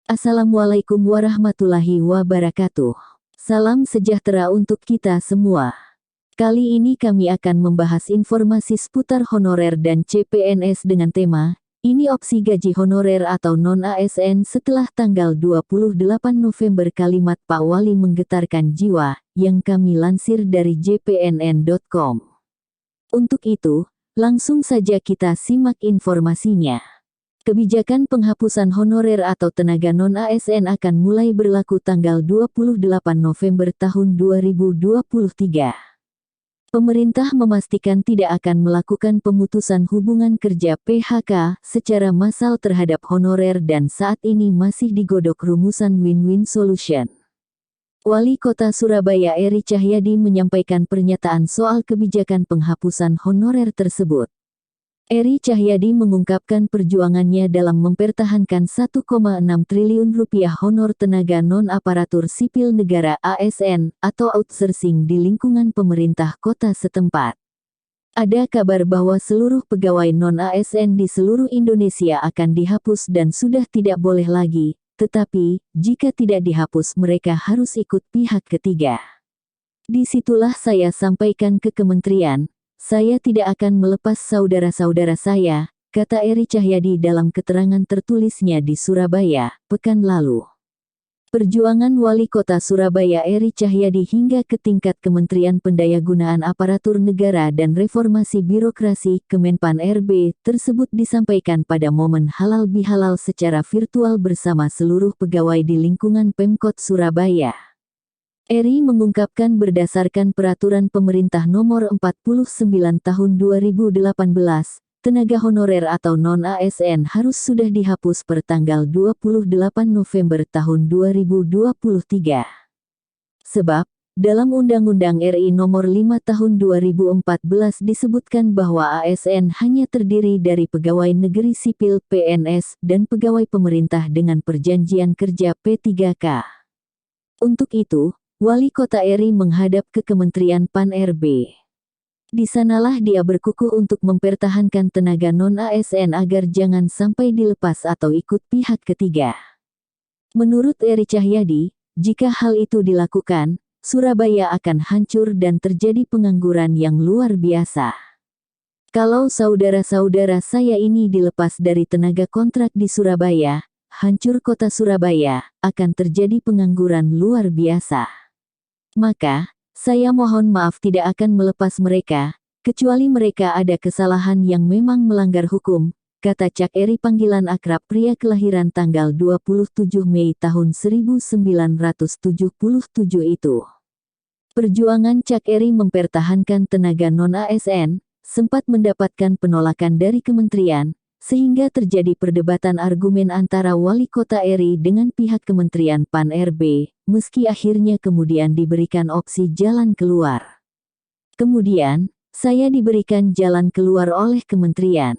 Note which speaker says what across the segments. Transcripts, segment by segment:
Speaker 1: Assalamualaikum warahmatullahi wabarakatuh. Salam sejahtera untuk kita semua. Kali ini kami akan membahas informasi seputar honorer dan CPNS dengan tema, ini opsi gaji honorer atau non-ASN setelah tanggal 28 November. Kalimat Pak Wali menggetarkan jiwa, yang kami lansir dari jpnn.com. Untuk itu, langsung saja kita simak informasinya. Kebijakan penghapusan honorer atau tenaga non-ASN akan mulai berlaku tanggal 28 November tahun 2023. Pemerintah memastikan tidak akan melakukan pemutusan hubungan kerja (PHK) secara massal terhadap honorer dan saat ini masih digodok rumusan win-win solution. Wali Kota Surabaya Eri Cahyadi menyampaikan pernyataan soal kebijakan penghapusan honorer tersebut. Eri Cahyadi mengungkapkan perjuangannya dalam mempertahankan 1,6 triliun rupiah honor tenaga non-aparatur sipil negara (ASN) atau outsourcing di lingkungan pemerintah kota setempat. Ada kabar bahwa seluruh pegawai non-ASN di seluruh Indonesia akan dihapus dan sudah tidak boleh lagi, tetapi, jika tidak dihapus mereka harus ikut pihak ketiga. Disitulah saya sampaikan ke kementerian, saya tidak akan melepas saudara-saudara saya, kata Eri Cahyadi dalam keterangan tertulisnya di Surabaya, pekan lalu. Perjuangan Wali Kota Surabaya Eri Cahyadi hingga ke tingkat Kementerian Pendayagunaan Aparatur Negara dan Reformasi Birokrasi Kemenpan RB tersebut disampaikan pada momen halal bihalal secara virtual bersama seluruh pegawai di lingkungan Pemkot Surabaya. Eri mengungkapkan berdasarkan Peraturan Pemerintah Nomor 49 Tahun 2018, tenaga honorer atau non-ASN harus sudah dihapus per tanggal 28 November tahun 2023. Sebab, dalam Undang-Undang RI Nomor 5 Tahun 2014 disebutkan bahwa ASN hanya terdiri dari pegawai negeri sipil (PNS) dan pegawai pemerintah dengan perjanjian kerja P3K. Untuk itu, Wali Kota Eri menghadap ke Kementerian Pan-RB. Di sanalah dia berkukuh untuk mempertahankan tenaga non-ASN agar jangan sampai dilepas atau ikut pihak ketiga. Menurut Eri Cahyadi, jika hal itu dilakukan, Surabaya akan hancur dan terjadi pengangguran yang luar biasa. Kalau saudara-saudara saya ini dilepas dari tenaga kontrak di Surabaya, hancur kota Surabaya, akan terjadi pengangguran luar biasa. Maka, saya mohon maaf tidak akan melepas mereka, kecuali mereka ada kesalahan yang memang melanggar hukum, kata Cak Eri panggilan akrab pria kelahiran tanggal 27 Mei tahun 1977 itu. Perjuangan Cak Eri mempertahankan tenaga non-ASN, sempat mendapatkan penolakan dari kementerian, sehingga terjadi perdebatan argumen antara Wali Kota Eri dengan pihak Kementerian Pan-RB, meski akhirnya kemudian diberikan opsi jalan keluar. Kemudian, saya diberikan jalan keluar oleh kementerian.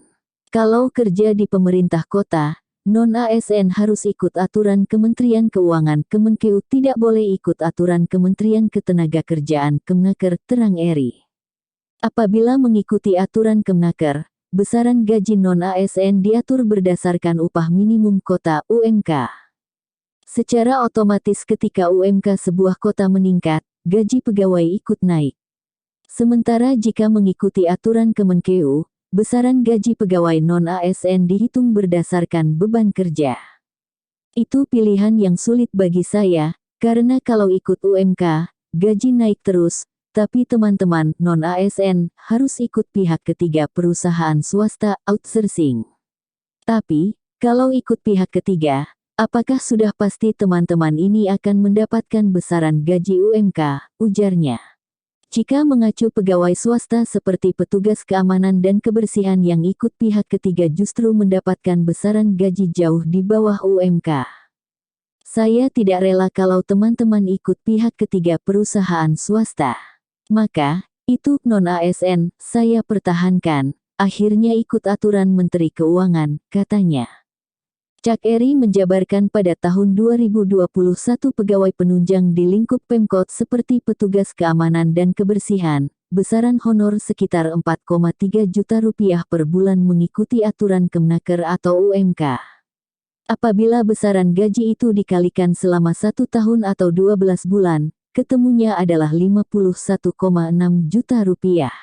Speaker 1: Kalau kerja di pemerintah kota, non-ASN harus ikut aturan Kementerian Keuangan Kemenkeu, tidak boleh ikut aturan Kementerian Ketenagakerjaan Kemnaker, terang Eri. Apabila mengikuti aturan Kemnaker, besaran gaji non-ASN diatur berdasarkan upah minimum kota (UMK). Secara otomatis ketika UMK sebuah kota meningkat, gaji pegawai ikut naik. Sementara jika mengikuti aturan Kemenkeu, besaran gaji pegawai non-ASN dihitung berdasarkan beban kerja. Itu pilihan yang sulit bagi saya, karena kalau ikut UMK, gaji naik terus, tapi teman-teman non-ASN harus ikut pihak ketiga perusahaan swasta outsourcing. Tapi, kalau ikut pihak ketiga, apakah sudah pasti teman-teman ini akan mendapatkan besaran gaji UMK, ujarnya. Jika mengacu pegawai swasta seperti petugas keamanan dan kebersihan yang ikut pihak ketiga justru mendapatkan besaran gaji jauh di bawah UMK. Saya tidak rela kalau teman-teman ikut pihak ketiga perusahaan swasta. Maka, itu non-ASN, saya pertahankan, akhirnya ikut aturan Menteri Keuangan, katanya. Cak Eri menjabarkan pada tahun 2021 pegawai penunjang di lingkup Pemkot seperti petugas keamanan dan kebersihan, besaran honor sekitar 4,3 juta rupiah per bulan mengikuti aturan Kemnaker atau UMK. Apabila besaran gaji itu dikalikan selama 1 tahun atau 12 bulan, ketemunya adalah 51,6 juta rupiah.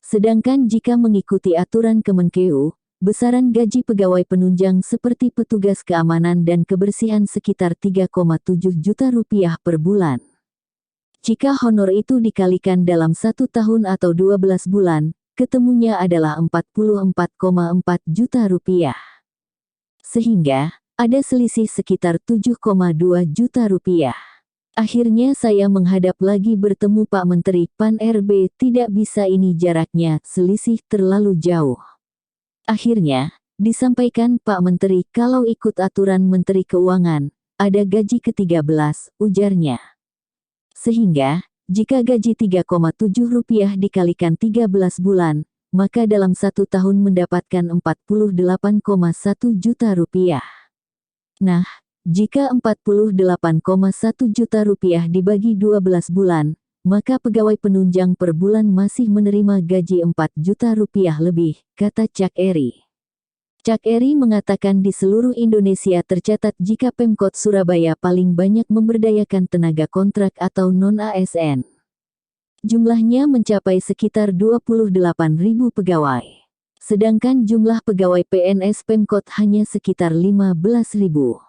Speaker 1: Sedangkan jika mengikuti aturan Kemenkeu, besaran gaji pegawai penunjang seperti petugas keamanan dan kebersihan sekitar 3,7 juta rupiah per bulan. Jika honor itu dikalikan dalam 1 tahun atau 12 bulan, ketemunya adalah 44,4 juta rupiah. Sehingga, ada selisih sekitar 7,2 juta rupiah. Akhirnya saya menghadap lagi bertemu Pak Menteri Pan-RB, tidak bisa ini jaraknya, selisih terlalu jauh. Akhirnya, disampaikan Pak Menteri kalau ikut aturan Menteri Keuangan, ada gaji ke-13, ujarnya. Sehingga, jika gaji 3,7 rupiah dikalikan 13 bulan, maka dalam 1 tahun mendapatkan 48,1 juta rupiah. Nah, jika 48,1 juta rupiah dibagi 12 bulan, maka pegawai penunjang per bulan masih menerima gaji 4 juta rupiah lebih, kata Cak Eri. Cak Eri mengatakan di seluruh Indonesia tercatat jika Pemkot Surabaya paling banyak memberdayakan tenaga kontrak atau non-ASN. Jumlahnya mencapai sekitar 28.000 pegawai. Sedangkan jumlah pegawai PNS Pemkot hanya sekitar 15.000.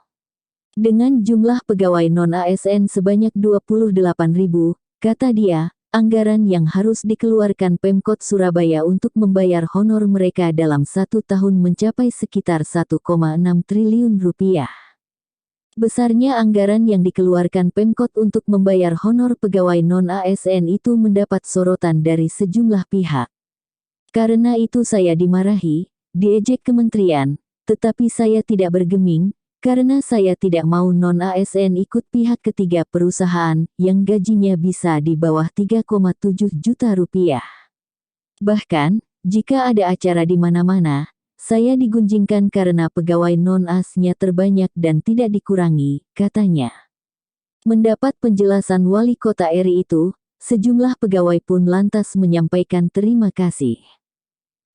Speaker 1: Dengan jumlah pegawai non-ASN sebanyak 28.000, kata dia, anggaran yang harus dikeluarkan Pemkot Surabaya untuk membayar honor mereka dalam 1 tahun mencapai sekitar 1,6 triliun rupiah. Besarnya anggaran yang dikeluarkan Pemkot untuk membayar honor pegawai non-ASN itu mendapat sorotan dari sejumlah pihak. Karena itu saya dimarahi, diejek kementerian, tetapi saya tidak bergeming, karena saya tidak mau non-ASN ikut pihak ketiga perusahaan yang gajinya bisa di bawah 3,7 juta rupiah. Bahkan, jika ada acara di mana-mana, saya digunjingkan karena pegawai non-AS-nya terbanyak dan tidak dikurangi, katanya. Mendapat penjelasan Wali Kota Eri itu, sejumlah pegawai pun lantas menyampaikan terima kasih.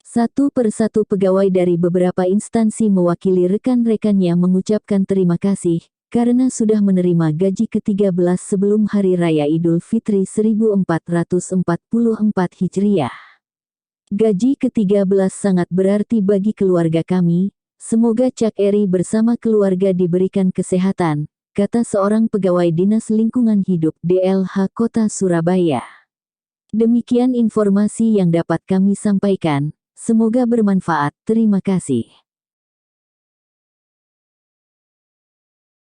Speaker 1: Satu persatu pegawai dari beberapa instansi mewakili rekan-rekannya mengucapkan terima kasih, karena sudah menerima gaji ke-13 sebelum Hari Raya Idul Fitri 1444 Hijriah. Gaji ke-13 sangat berarti bagi keluarga kami, semoga Cak Eri bersama keluarga diberikan kesehatan, kata seorang pegawai Dinas Lingkungan Hidup DLH Kota Surabaya. Demikian informasi yang dapat kami sampaikan. Semoga bermanfaat. Terima kasih.